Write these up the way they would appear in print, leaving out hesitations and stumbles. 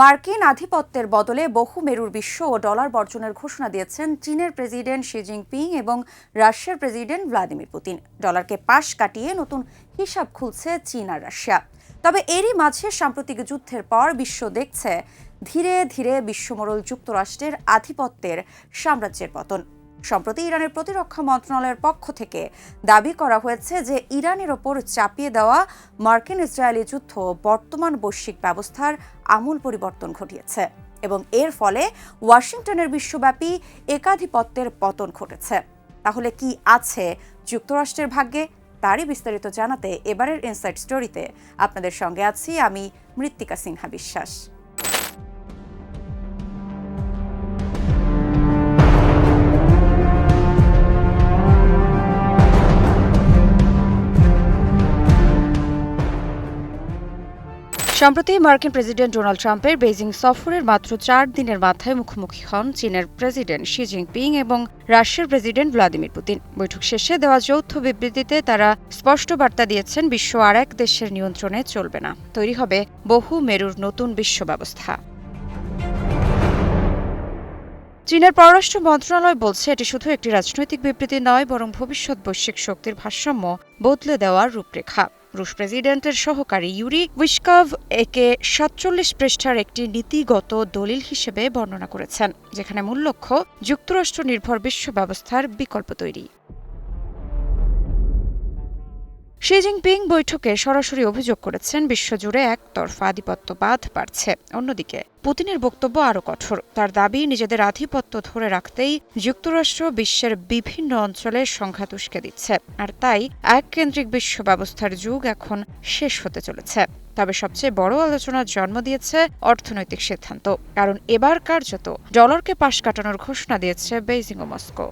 মার্কিন আধিপত্যের বদলে বহুমেরুর বিশ্ব ও ডলার বর্জনের ঘোষণা দিয়েছেন চীনের প্রেসিডেন্ট শি জিনপিং এবং রাশিয়ার প্রেসিডেন্ট ভ্লাদিমির পুতিন। ডলারকে পাশ কাটিয়ে নতুন হিসাব খুলছে চীন আর রাশিয়া। তবে এরই মাঝে সাম্প্রতিক যুদ্ধের পর বিশ্ব দেখছে ধীরে ধীরে বিশ্বমোড়ল যুক্তরাষ্ট্রের আধিপত্যের সাম্রাজ্যের পতন। সম্প্রতি ইরানের প্রতিরক্ষা মন্ত্রণালয়ের পক্ষ থেকে দাবি করা হয়েছে যে ইরানের ওপর চাপিয়ে দেওয়া মার্কিন ইসরায়েলি যুদ্ধ বর্তমান বৈশ্বিক ব্যবস্থার আমূল পরিবর্তন ঘটিয়েছে এবং এর ফলে ওয়াশিংটনের বিশ্বব্যাপী একাধিপত্যের পতন ঘটেছে। তাহলে কি আছে যুক্তরাষ্ট্রের ভাগ্যে? তারই বিস্তারিত জানাতে এবারের ইনসাইড স্টোরিতে আপনাদের সঙ্গে আছি আমি মৃত্তিকা সিনহা বিশ্বাস। সম্প্রতি মার্কিন প্রেসিডেন্ট ডোনাল্ড ট্রাম্পের বেইজিং সফরের মাত্র 4 দিনের মাথায় মুখোমুখি হন চীনের প্রেসিডেন্ট শি জিনপিং এবং রাশিয়ার প্রেসিডেন্ট ভ্লাদিমির পুতিন। বৈঠক শেষে দেওয়া যৌথ বিবৃতিতে তারা স্পষ্ট বার্তা দিয়েছেন, বিশ্ব আর এক দেশের নিয়ন্ত্রণে চলবে না, তৈরি হবে বহু মেরুর নতুন বিশ্ব ব্যবস্থা। চীনের পররাষ্ট্র মন্ত্রণালয় বলছে, এটি শুধু একটি রাজনৈতিক বিবৃতি নয়, বরং ভবিষ্যৎ বৈশ্বিক শক্তির ভারসাম্য বদলে দেওয়ার রূপরেখা। রুশ প্রেসিডেন্টের সহকারী ইউরি উইশকভ একে ৪৭ পৃষ্ঠার একটি নীতিগত দলিল হিসেবে বর্ণনা করেছেন, যেখানে মূল লক্ষ্য যুক্তরাষ্ট্র নির্ভর বিশ্ব ব্যবস্থার বিকল্প তৈরি। শি জিনপিং বৈঠকে সরাসরি অভিযোগ করেছেন, বিশ্বজুড়ে একতরফা আধিপত্যবাদ বাড়ছে। অন্যদিকে পুতিনের বক্তব্য আরও কঠোর। তার দাবি, নিজেদের আধিপত্য ধরে রাখতেই যুক্তরাষ্ট্র বিশ্বের বিভিন্ন অঞ্চলে সংঘাত উস্কে দিচ্ছে, আর তাই এককেন্দ্রিক বিশ্ব ব্যবস্থার যুগ এখন শেষ হতে চলেছে। তবে সবচেয়ে বড় আলোচনার জন্ম দিয়েছে অর্থনৈতিক সিদ্ধান্ত, কারণ এবার কার্যত ডলারকে পাশ কাটানোর ঘোষণা দিয়েছে বেইজিং ও মস্কো।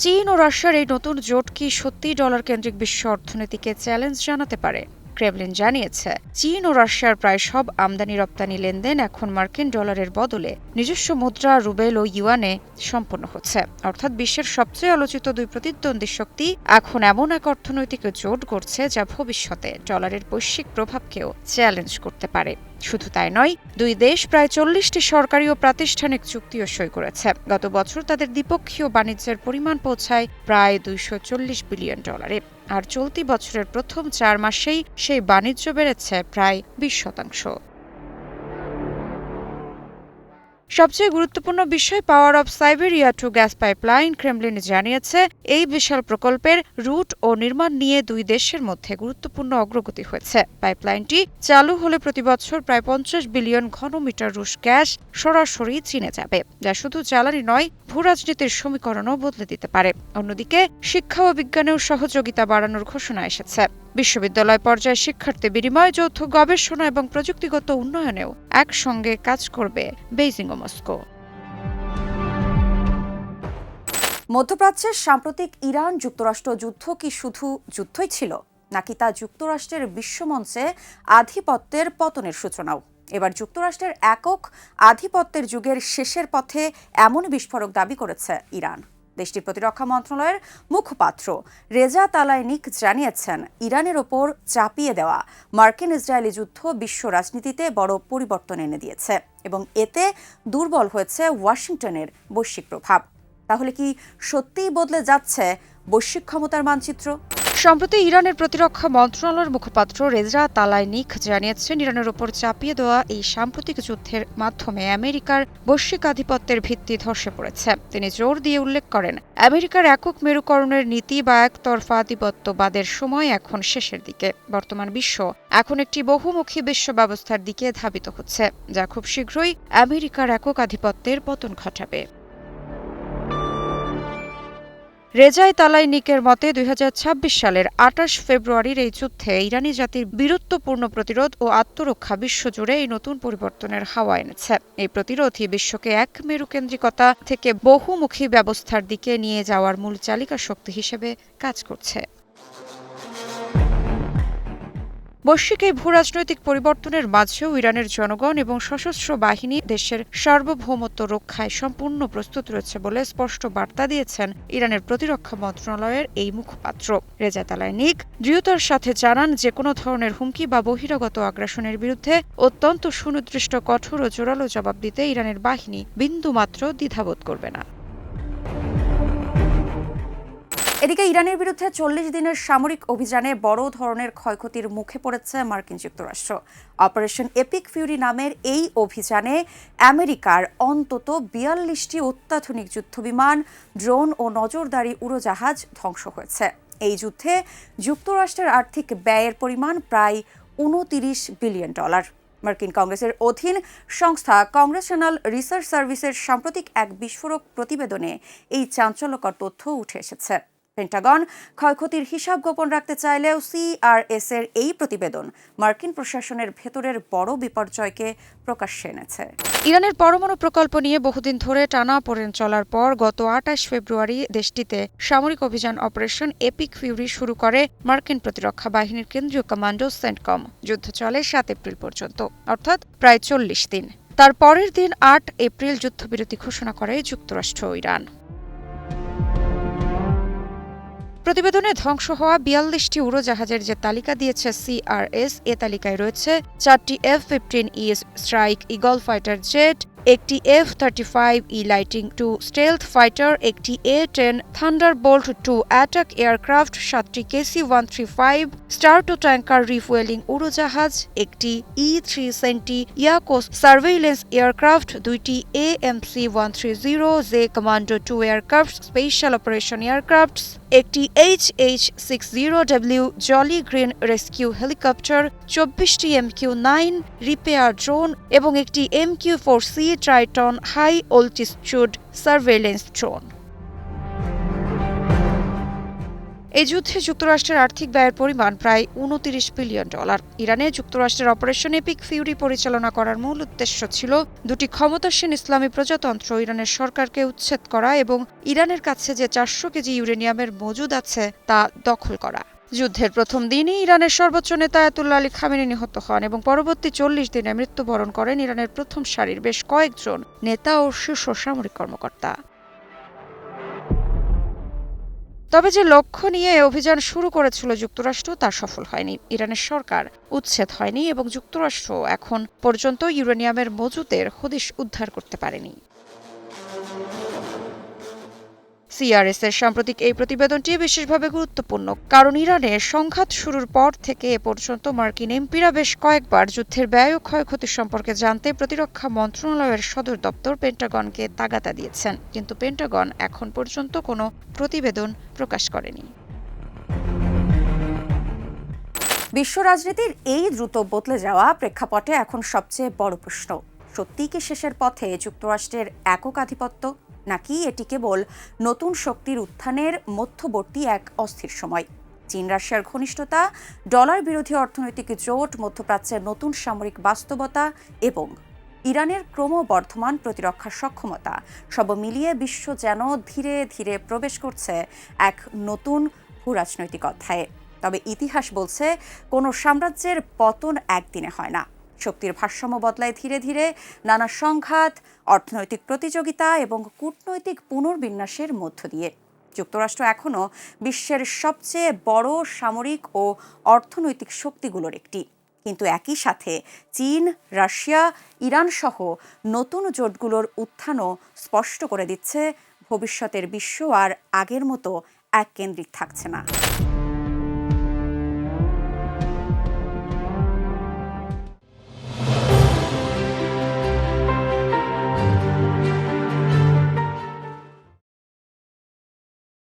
চীন ও রাশিয়ার এই নতুন জোট কি সত্যিই ডলার কেন্দ্রিক বিশ্ব অর্থনীতিকে চ্যালেঞ্জ জানাতে পারে? ক্রেমলিন জানিয়েছে, চীন ও রাশিয়ার প্রায় সব আমদানি রপ্তানি লেনদেন এখন মার্কিন ডলারের বদলে নিজস্ব মুদ্রা রুবেল ও ইউয়ানে সম্পন্ন হচ্ছে। অর্থাৎ বিশ্বের সবচেয়ে আলোচিত দুই প্রতিদ্বন্দ্বী শক্তি এখন এমন এক অর্থনৈতিক জোট গড়ছে যা ভবিষ্যতে ডলারের বৈশ্বিক প্রভাবকেও চ্যালেঞ্জ করতে পারে। শুধু তাই নয়, দুই দেশ প্রায় 40টি সরকারি ও প্রাতিষ্ঠানিক চুক্তিও সই করেছে। গত বছর তাদের দ্বিপক্ষীয় বাণিজ্যের পরিমাণ পৌঁছায় প্রায় $240 বিলিয়ন, আর চলতি বছরের প্রথম 4 মাসেই সেই বাণিজ্য বেড়েছে প্রায় 20%। সবচেয়ে গুরুত্বপূর্ণ বিষয় power of Siberia to gas pipeline. Kremlin জানিয়েছে, এই বিশাল প্রকল্পের রুট ও নির্মাণ নিয়ে দুই দেশের মধ্যে গুরুত্বপূর্ণ অগ্রগতি হয়েছে। পাইপলাইনটি চালু হলে প্রতি বছর প্রায় 50 বিলিয়ন ঘনমিটার রুশ গ্যাস সরাসরি চীনে যাবে, যা শুধু জ্বালানি নয়, ভূরাজনীতির সমীকরণও বদলে দিতে পারে। অন্যদিকে শিক্ষা ও বিজ্ঞানেও সহযোগিতা বাড়ানোর ঘোষণা এসেছে। বিশ্ববিদ্যালয় পর্যায়ে শিক্ষার্থী বিনিময়, যৌথ গবেষণা এবং প্রযুক্তিগত উন্নয়নেও একসঙ্গে কাজ করবে বেইজিং ও মস্কো। মধ্যপ্রাচ্যের সাম্প্রতিক ইরান যুক্তরাষ্ট্র যুদ্ধ কি শুধু যুদ্ধই ছিল, নাকি তা যুক্তরাষ্ট্রের বিশ্বমঞ্চে আধিপত্যের পতনের সূচনাও? এবার যুক্তরাষ্ট্রের একক আধিপত্যের যুগের শেষের পথে এমন বিস্ফোরক দাবি করেছে ইরান। দেশটির প্রতিরক্ষা মন্ত্রণালয়ের মুখপাত্র রেজা তালাইনিক জানিয়েছেন, ইরানের ওপর চাপিয়ে দেওয়া মার্কিন ইসরায়েলি যুদ্ধ বিশ্ব রাজনীতিতে বড় পরিবর্তন এনে দিয়েছে এবং এতে দুর্বল হয়েছে ওয়াশিংটনের বৈশ্বিক প্রভাব। তাহলে কি সত্যিই বদলে যাচ্ছে বৈশ্বিক ক্ষমতার মানচিত্র? সম্প্রতি ইরানের প্রতিরক্ষা মন্ত্রণালয়ের মুখপাত্র রেজা তালাইনিক জানিয়েছেন, ইরানের ওপর চাপিয়ে দেওয়া এই সাম্প্রতিক যুদ্ধের মাধ্যমে আমেরিকার বৈশ্বিক আধিপত্যের ভিত্তি ধসে পড়েছে। তিনি জোর দিয়ে উল্লেখ করেন, আমেরিকার একক মেরুকরণের নীতি বা একতরফা আধিপত্যবাদের সময় এখন শেষের দিকে। বর্তমান বিশ্ব এখন একটি বহুমুখী বিশ্ব ব্যবস্থার দিকে ধাবিত হচ্ছে, যা খুব শীঘ্রই আমেরিকার একক আধিপত্যের পতন ঘটাবে। রেজাই তালাইনিকের মতে 2026 সালের 28 ফেব্রুয়ারির এই যুদ্ধে ইরানি জাতির বীরত্বপূর্ণ প্রতিরোধ ও আত্মরক্ষা বিশ্বজুড়ে এই নতুন পরিবর্তনের হাওয়া এনেছে। এই প্রতিরোধই বিশ্বকে এক মেরুকেন্দ্রিকতা থেকে বহুমুখী ব্যবস্থার দিকে নিয়ে যাওয়ার মূল চালিকা শক্তি হিসেবে কাজ করছে। বৈশ্বিক এই ভূরাজনৈতিক পরিবর্তনের মাঝেও ইরানের জনগণ এবং সশস্ত্র বাহিনী দেশের সার্বভৌমত্ব রক্ষায় সম্পূর্ণ প্রস্তুত রয়েছে বলে স্পষ্ট বার্তা দিয়েছেন ইরানের প্রতিরক্ষা মন্ত্রণালয়ের এই মুখপাত্র রেজা তালাইনিক দৃঢ়তার সাথে জানান, যে কোনো ধরনের হুমকি বা বহিরাগত আগ্রাসনের বিরুদ্ধে অত্যন্ত সুনির্দিষ্ট, কঠোর ও জোরালো জবাব দিতে ইরানের বাহিনী বিন্দুমাত্র দ্বিধাবোধ করবে না। এদিকে ইরানের বিরুদ্ধে ৪০ দিনের সামরিক অভিযানে বড় ধরনের ক্ষয়ক্ষতির মুখে পড়েছে মার্কিন যুক্তরাষ্ট্র। অপারেশন এপিক ফিউরি নামের এই অভিযানে আমেরিকার অন্তত ৪২টি অত্যাধুনিক যুদ্ধবিমান, ড্রোন ও নজরদারি উড়োজাহাজ ধ্বংস হয়েছে। এই যুদ্ধে যুক্তরাষ্ট্রের আর্থিক ব্যয়ের পরিমাণ প্রায় $২৯ বিলিয়ন। মার্কিন কংগ্রেসের অধীন সংস্থা কংগ্রেশনাল রিসার্চ সার্ভিসের সাম্প্রতিক এক বিস্ফোরক প্রতিবেদনে এই চাঞ্চল্যকর তথ্য উঠে এসেছে। পেন্টাগন ক্ষয়ক্ষতির হিসাব গোপন রাখতে চাইলেও সিআরএস এর এই প্রতিবেদন মার্কিন প্রশাসনের ভেতরের বড় বিপর্যয়কে প্রকাশ্যে এনেছে। ইরানের পরমাণু প্রকল্প নিয়ে বহুদিন ধরে টানাপোড়েন চলার পর গত ২৮ ফেব্রুয়ারি দেশটিতে সামরিক অভিযান অপারেশন এপিক ফিউরি শুরু করে মার্কিন প্রতিরক্ষা বাহিনীর কেন্দ্রীয় কমান্ডো সেন্টকম। যুদ্ধ চলে ৭ এপ্রিল পর্যন্ত, অর্থাৎ প্রায় ৪০ দিন। তার পরের দিন ৮ এপ্রিল যুদ্ধবিরতি ঘোষণা করে যুক্তরাষ্ট্র ও ইরান। প্রতিবেদনে ধ্বংস হওয়া ৪২টি উড়োজাহাজের যে তালিকা দিয়েছে সিআরএস, এ তালিকায় রয়েছে ৪টি F-15E strike eagle fighter jet, একটি F-35E lighting two stealth fighter, একটি A-10 Thunderbolt two attack aircraft, ৭টি KC-135 স্টার-টু ট্যাঙ্কার রিফুয়েলিং উড়োজাহাজ, একটি E-370 ইয়াকোস সার্ভেইলেন্স এয়ারক্রাফট, ২টি AMC-130 J commando 2 aircraft special operation aircrafts, একটি HH-60W Jolly Green rescue helicopter, ২৪টি MQ-9 Reaper drone এবং একটি MQ-4C Triton high altitude surveillance drone. এই যুদ্ধে যুক্তরাষ্ট্রের আর্থিক ব্যয়ের পরিমাণ প্রায় $২৯ বিলিয়ন। ইরানে যুক্তরাষ্ট্রের অপারেশন এপিক ফিউরি পরিচালনা করার মূল উদ্দেশ্য ছিল দুটি ক্ষমতাসীন ইসলামী প্রজাতন্ত্র ইরানের সরকারকে উচ্ছেদ করা এবং ইরানের কাছে যে ৪০০ কেজি ইউরেনিয়ামের মজুদ আছে তা দখল করা। যুদ্ধের প্রথম দিনই ইরানের সর্বোচ্চ নেতা আয়াতুল্লাহ আলী খামেনি নিহত হন এবং পরবর্তী ৪০ দিনে মৃত্যুবরণ করেন ইরানের প্রথম সারির বেশ কয়েকজন নেতা ও শীর্ষ সামরিক কর্মকর্তা। তবে যে লক্ষ্য নিয়ে অভিযান শুরু করেছিল যুক্তরাষ্ট্র তা সফল হয়নি। ইরানের সরকার উচ্ছেদ হয়নি এবং যুক্তরাষ্ট্র এখন পর্যন্ত ইউরেনিয়ামের মজুদের হদিশ উদ্ধার করতে পারেনি। সিআরএস এর সাম্প্রতিক এই প্রতিবেদনটি বিশেষভাবে গুরুত্বপূর্ণ, কারণ ইরানের সংঘাত শুরুর পর থেকে এ পর্যন্ত মার্কিন এমপিরা বেশ কয়েকবার যুদ্ধের ব্যয় ও ক্ষয়ক্ষতি সম্পর্কে জানতে প্রতিরক্ষা মন্ত্রণালয়ের সদর দপ্তর পেন্টাগনকে তাগাদা দিয়েছেন, কিন্তু পেন্টাগন এখন পর্যন্ত কোনো প্রতিবেদন প্রকাশ করেনি। বিশ্ব রাজনীতির এই দ্রুত বদলে যাওয়া প্রেক্ষাপটে এখন সবচেয়ে বড় প্রশ্ন, সত্যিই কি শেষের পথে যুক্তরাষ্ট্রের একক আধিপত্য, নাকি এটি কেবল নতুন শক্তির উত্থানের মধ্যবর্তী এক অস্থির সময়? চীন রাশিয়ার ঘনিষ্ঠতা, ডলার বিরোধী অর্থনৈতিক জোট, মধ্যপ্রাচ্যের নতুন সামরিক বাস্তবতা এবং ইরানের ক্রমবর্ধমান প্রতিরক্ষা সক্ষমতা সব মিলিয়ে বিশ্ব যেন ধীরে ধীরে প্রবেশ করছে এক নতুন ভূরাজনৈতিক অধ্যায়ে। তবে ইতিহাস বলছে, কোনো সাম্রাজ্যের পতন একদিনে হয় না। শক্তির ভারসাম্য বদলায় ধীরে ধীরে নানা সংঘাত, অর্থনৈতিক প্রতিযোগিতা এবং কূটনৈতিক পুনর্বিন্যাসের মধ্য দিয়ে। যুক্তরাষ্ট্র এখনও বিশ্বের সবচেয়ে বড় সামরিক ও অর্থনৈতিক শক্তিগুলোর একটি, কিন্তু একই সাথে চীন, রাশিয়া, ইরান সহ নতুন জোটগুলোর উত্থানও স্পষ্ট করে দিচ্ছে ভবিষ্যতের বিশ্ব আর আগের মতো এককেন্দ্রিক থাকছে না।